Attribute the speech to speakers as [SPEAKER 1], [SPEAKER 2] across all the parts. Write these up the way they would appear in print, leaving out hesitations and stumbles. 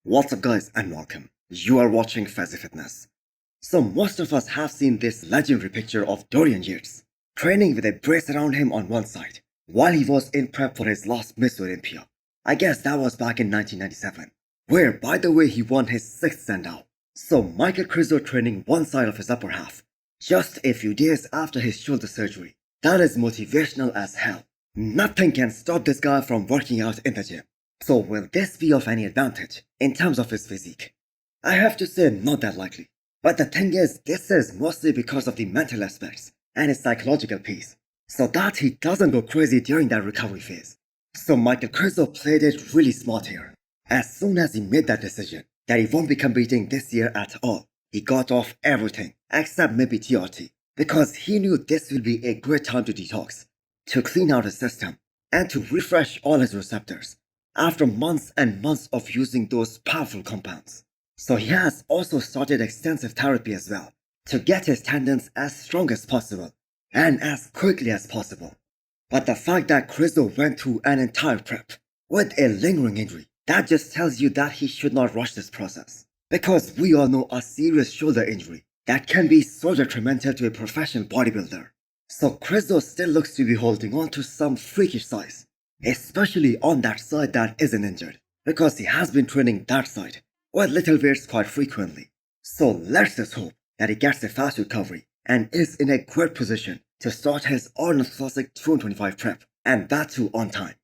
[SPEAKER 1] What's up guys and welcome. You are watching Fazi Fitness. So most of us have seen this legendary picture of Dorian Yates training with a brace around him on one side while he was in prep for his last Miss Olympia. I guess that was back in 1997, where by the way he won his 6th Sandow. So Michal Krizo training one side of his upper half just a few days after his shoulder surgery. That is motivational as hell. Nothing can stop this guy from working out in the gym. So will this be of any advantage in terms of his physique? I have to say not that likely. But the thing is, this is mostly because of the mental aspects and his psychological piece, so that he doesn't go crazy during that recovery phase. So Michal Krizo played it really smart here. As soon as he made that decision that he won't be competing this year at all, he got off everything except maybe TRT, because he knew this will be a great time to detox, to clean out his system, and to refresh all his receptors after months and months of using those powerful compounds. So he has also started extensive therapy as well, to get his tendons as strong as possible and as quickly as possible. But the fact that Krizo went through an entire prep with a lingering injury, that just tells you that he should not rush this process. Because we all know a serious shoulder injury that can be so detrimental to a professional bodybuilder. So Krizo still looks to be holding on to some freakish size, especially on that side that isn't injured, because he has been training that side with little weights quite frequently. So let's just hope that he gets a fast recovery and is in a great position to start his Arnold Classic 225 prep, and that too on time.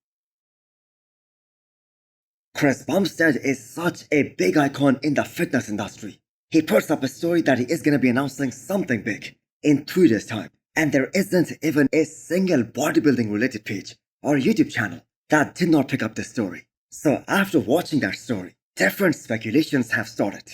[SPEAKER 1] Chris Bumstead is such a big icon in the fitness industry. He puts up a story that he is going to be announcing something big in 3 days time, and there isn't even a single bodybuilding related page or YouTube channel that did not pick up this story. So after watching that story, different speculations have started.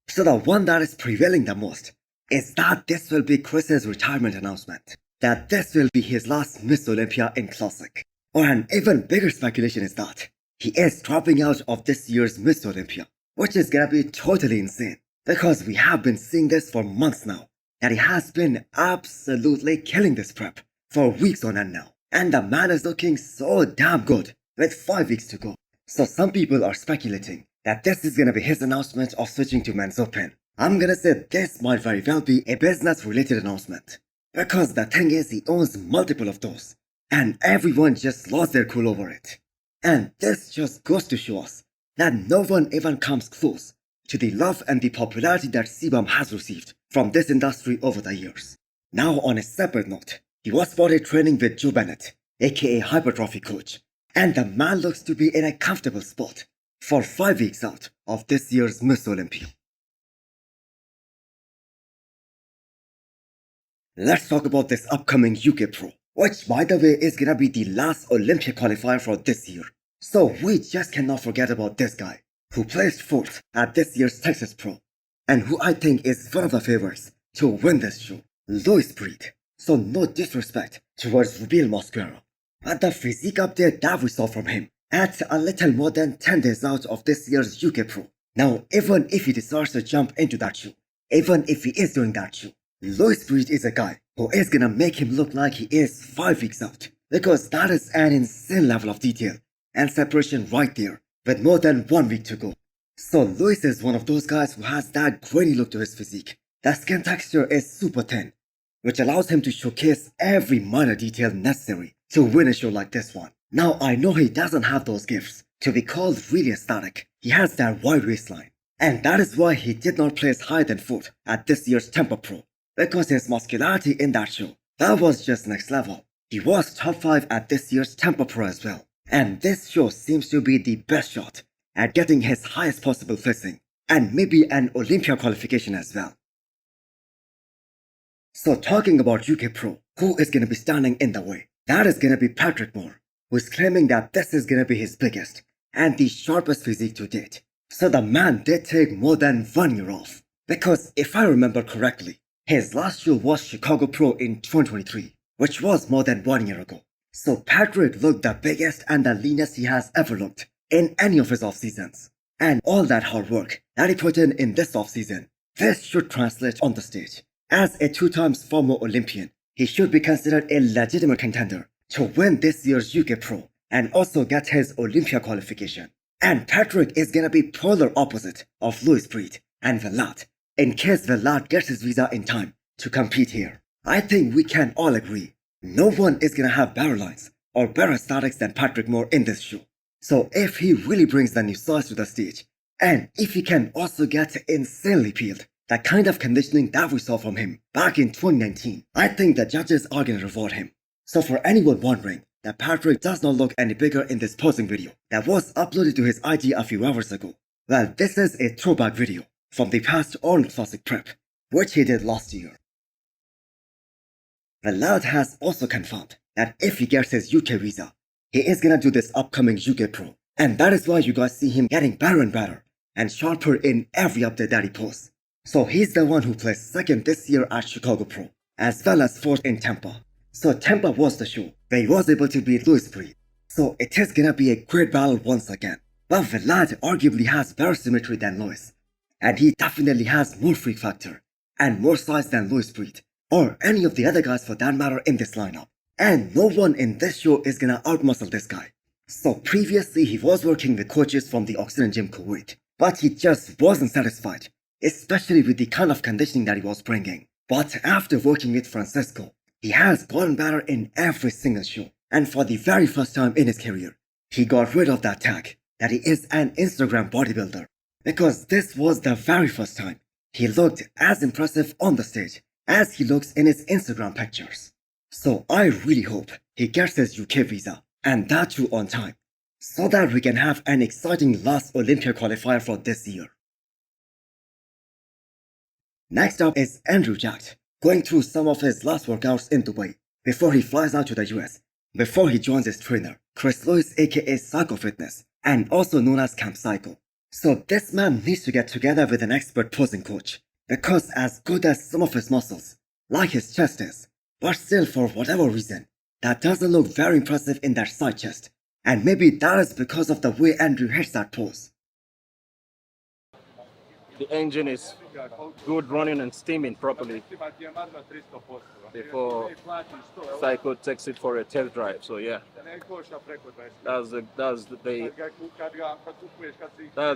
[SPEAKER 1] So the one that is prevailing the most is that this will be Chris's retirement announcement, that this will be his last Miss Olympia in Classic. Or an even bigger speculation is that he is dropping out of this year's Miss Olympia, which is gonna be totally insane, because we have been seeing this for months now, that he has been absolutely killing this prep for weeks on end now, and the man is looking so damn good with 5 weeks to go. So some people are speculating that this is gonna be his announcement of switching to men's open. I'm gonna say this might very well be a business related announcement, because the thing is he owns multiple of those, and everyone just lost their cool over it. And this just goes to show us that no one even comes close to the love and the popularity that CBum has received from this industry over the years. Now on a separate note, he was spotted training with Joe Bennett, aka Hypertrophy Coach, and the man looks to be in a comfortable spot for 5 weeks out of this year's Miss Olympia. Let's talk about this upcoming UK Pro, which by the way is gonna be the last Olympia qualifier for this year. So we just cannot forget about this guy, who placed 4th at this year's Texas Pro, and who I think is one of the favorites to win this show, Louis Breed. So no disrespect towards Rubil Mosquera, but the physique update that we saw from him at a little more than 10 days out of this year's UK Pro. Now even if he decides to jump into that show, even if he is doing that show, Louis Breed is a guy who is gonna make him look like he is 5 weeks out, because that is an insane level of detail and separation right there with more than 1 week to go. So Louis is one of those guys who has that grainy look to his physique. The skin texture is super thin, which allows him to showcase every minor detail necessary to win a show like this one. Now I know he doesn't have those gifts to be called really aesthetic. He has that wide waistline, and that is why he did not place higher than 4th at this year's Tampa Pro, because his muscularity in that show, that was just next level. He was top 5 at this year's Tampa Pro as well, and this show seems to be the best shot at getting his highest possible flexing, and maybe an Olympia qualification as well. So talking about UK Pro, who is gonna be standing in the way? That is gonna be Patrick Moore, who is claiming that this is gonna be his biggest and the sharpest physique to date. So the man did take more than 1 year off, because if I remember correctly, his last show was Chicago Pro in 2023, which was more than 1 year ago. So Patrick looked the biggest and the leanest he has ever looked in any of his off seasons. And all that hard work that he put in this off season, this should translate on the stage. As a 2 times former Olympian, he should be considered a legitimate contender to win this year's UK Pro and also get his Olympia qualification. And Patrick is gonna be polar opposite of Louis Breed and Vlad, in case Vlad gets his visa in time to compete here. I think we can all agree, no one is gonna have better lines or better statics than Patrick Moore in this show. So if he really brings the new size to the stage, and if he can also get insanely peeled, the kind of conditioning that we saw from him back in 2019, I think the judges are gonna reward him. So for anyone wondering that Patrick does not look any bigger in this posing video that was uploaded to his IG a few hours ago, well, this is a throwback video from the past Arnold Classic prep, which he did last year. Vlad has also confirmed that if he gets his UK visa, he is gonna do this upcoming UK Pro, and that is why you guys see him getting better and better and sharper in every update that he posts. So he's the one who placed second this year at Chicago Pro, as well as fourth in Tampa. So Tampa was the show where he was able to beat Louis Breed. So it is gonna be a great battle once again. But Vlad arguably has better symmetry than Louis, and he definitely has more freak factor and more size than Louis Breed, or any of the other guys for that matter in this lineup. And no one in this show is gonna outmuscle this guy. So previously he was working with coaches from the Oxygen Gym Kuwait, but he just wasn't satisfied, especially with the kind of conditioning that he was bringing. But after working with Francisco, he has gotten better in every single show, and for the very first time in his career, he got rid of that tag that he is an Instagram bodybuilder, because this was the very first time he looked as impressive on the stage as he looks in his Instagram pictures. So I really hope he gets his UK visa, and that too on time, so that we can have an exciting last Olympia qualifier for this year. Next up is Andrew Jacked, going through some of his last workouts in Dubai before he flies out to the US, before he joins his trainer, Chris Lewis aka Psycho Fitness, and also known as Camp Psycho. So this man needs to get together with an expert posing coach, because as good as some of his muscles, like his chest is, but still for whatever reason, that doesn't look very impressive in that side chest, and maybe that is because of the way Andrew hits that pose.
[SPEAKER 2] The engine is good, running and steaming properly before Psycho takes it for a test drive. So yeah, that's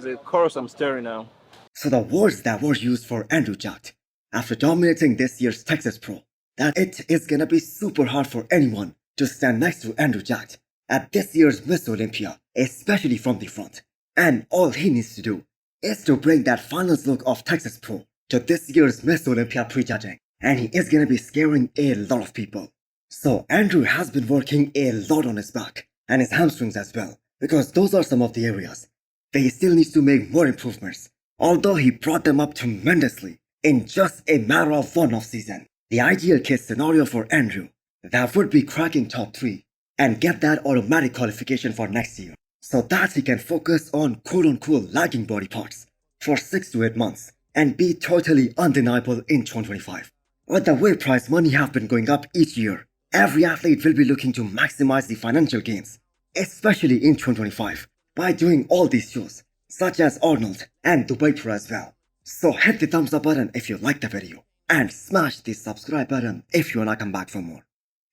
[SPEAKER 2] the course I'm steering now.
[SPEAKER 1] So the words that were used for Andrew Jacked after dominating this year's Texas Pro, that it is gonna be super hard for anyone to stand next to Andrew Jacked at this year's Miss Olympia, especially from the front. And all he needs to do is to bring that finals look of Texas Pro to this year's Miss Olympia prejudging, and he is gonna be scaring a lot of people. So Andrew has been working a lot on his back and his hamstrings as well, because those are some of the areas where he still needs to make more improvements, although he brought them up tremendously in just a matter of one off season. The ideal case scenario for Andrew, that would be cracking top 3 and get that automatic qualification for next year, so that he can focus on quote-unquote lagging body parts for 6 to 8 months and be totally undeniable in 2025. With the way prize money have been going up each year, every athlete will be looking to maximize the financial gains, especially in 2025, by doing all these shows, such as Arnold and Dubai Pro as well. So hit the thumbs up button if you liked the video, and smash the subscribe button if you wanna come back for more.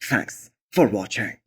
[SPEAKER 1] Thanks for watching.